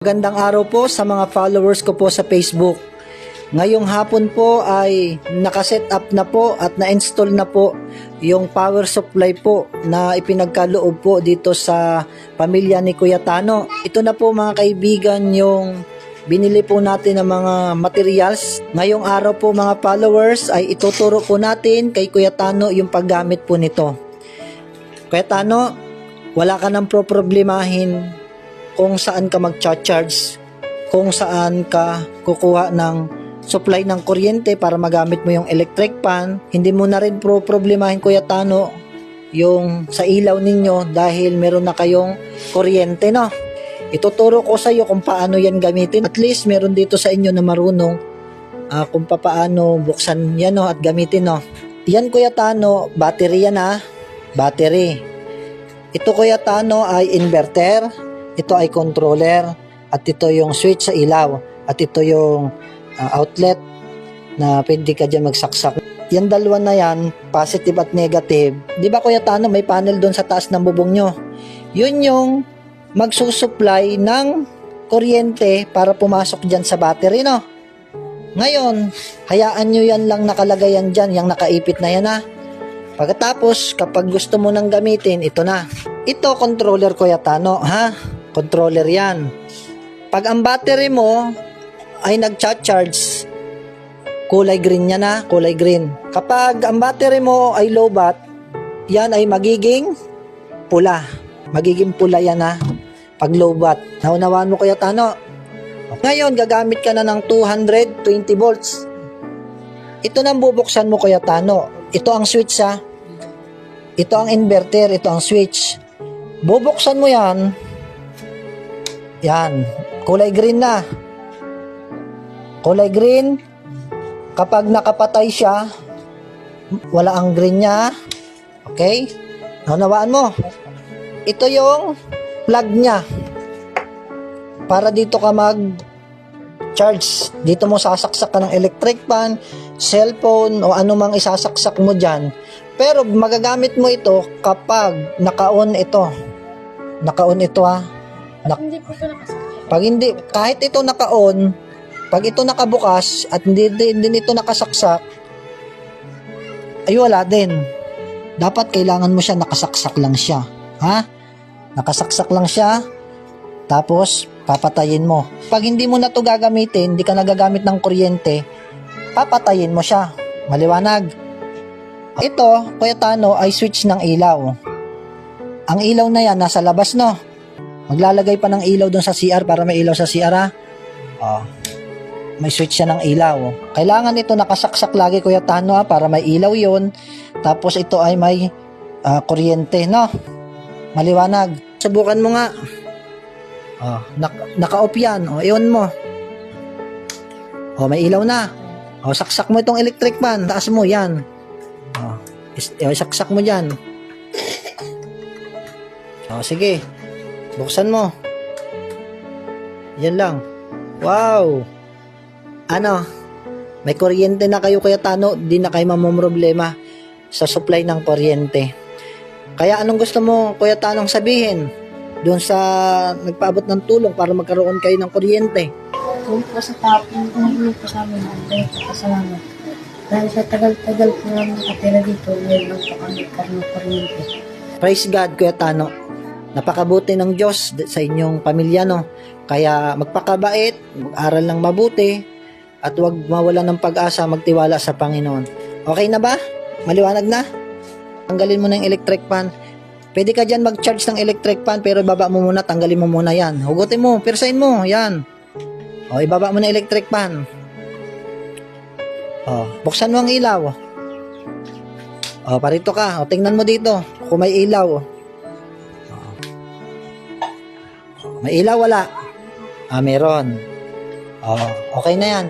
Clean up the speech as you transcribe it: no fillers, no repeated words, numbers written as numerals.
Magandang araw po sa mga followers ko po sa Facebook. Ngayong hapon po ay nakaset up na po at na-install na po yung power supply po na ipinagkaloob po dito sa pamilya ni Kuya Tano. Ito na po mga kaibigan yung binili po natin ng mga materials. Ngayong araw po mga followers ay ituturo po natin kay Kuya Tano yung paggamit po nito. Kuya Tano, wala ka nang problemahin kung saan ka mag-charge, kung saan ka kukuha ng supply ng kuryente para magamit mo yung electric pan. Hindi mo na rin problemahin Kuya Tano yung sa ilaw ninyo dahil meron na kayong kuryente, no? Ituturo ko sa iyo kung paano yan gamitin. At least meron dito sa inyo na marunong kung paano buksan yan, no, at gamitin, no. Yan Kuya Tano, battery yan, battery. Ito Kuya Tano ay inverter. Ito ay controller at ito yung switch sa ilaw at ito yung outlet na pwede ka dyan magsaksak. Yan dalawa na yan, positive at negative. Di ba Kuya Tano, may panel doon sa taas ng bubong nyo? Yun yung magsusupply ng kuryente para pumasok dyan sa battery, no? Ngayon, hayaan nyo yan lang nakalagay yan dyan, yung nakaipit na yan, Pagkatapos, kapag gusto mo nang gamitin, ito na. Ito, controller Kuya Tano, Controller yan. Pag ang battery mo ay nag-charge, kulay green yan, kulay green. Kapag ang battery mo ay low bat, yan ay magiging pula. Magiging pula yan, pag low bat. Naunawaan mo Kuya Tano? Ngayon, gagamit ka na ng 220 volts. Ito nang bubuksan mo Kuya Tano. Ito ang switch, Ito ang inverter, ito ang switch. Bubuksan mo yan. Yan, kulay green na. Kulay green. Kapag nakapatay siya, wala ang green niya. Okay? Naunawaan mo? Ito yung plug niya. Para dito ka mag-charge. Dito mo sasaksak ka ng electric pan, cellphone, o anumang isasaksak mo dyan. Pero magagamit mo ito kapag naka-on ito. Naka-on ito, Hindi po ito nakasaksak. Pag hindi, kahit ito naka-on, pag ito nakabukas at hindi ito nakasaksak, ay wala din. Dapat kailangan mo siya nakasaksak lang siya. Nakasaksak lang siya, tapos papatayin mo. Pag hindi mo na ito gagamitin, hindi ka nagagamit ng kuryente, papatayin mo siya. Maliwanag. Ito, Kuya Tano, ay switch ng ilaw. Ang ilaw na yan, nasa labas, no? Maglalagay pa ng ilaw doon sa CR para may ilaw sa CR, May switch siya ng ilaw. Kailangan ito nakasaksak lagi Kuya Tano, para may ilaw yon. Tapos ito ay may kuryente, no? Maliwanag. Subukan mo nga. Naka-off yan. I-on mo. May ilaw na. Saksak mo itong electric fan. Taas mo, yan. Saksak mo dyan. Sige. Buksan mo. Yan lang. Wow! May kuryente na kayo Kuya Tano, di na kayo mamumroblema sa supply ng kuryente. Kaya anong gusto mo Kuya Tanong sabihin doon sa nagpaabot ng tulong para magkaroon kayo ng kuryente? Kung po sa tapong, kung po sa amin, ang pasalamat. Dahil sa tagal-tagal po namin nakatira dito, ngayon lang po kami nagkaroon ng kuryente. Praise God Kuya Tano. Napakabuti ng Diyos sa inyong pamilya, no? Kaya magpakabait, mag-aral ng mabuti, at huwag mawala ng pag-asa, magtiwala sa Panginoon. Okay na ba? Maliwanag na? Tanggalin mo na yung electric fan. Pwede ka dyan mag-charge ng electric fan, pero ibaba mo muna, tanggalin mo muna yan. Hugutin mo, pirsain mo, yan. Ibaba mo na electric fan. Buksan mo ang ilaw. Parito ka. Tingnan mo dito kung may ilaw. May ilaw, wala? Meron. Okay na yan.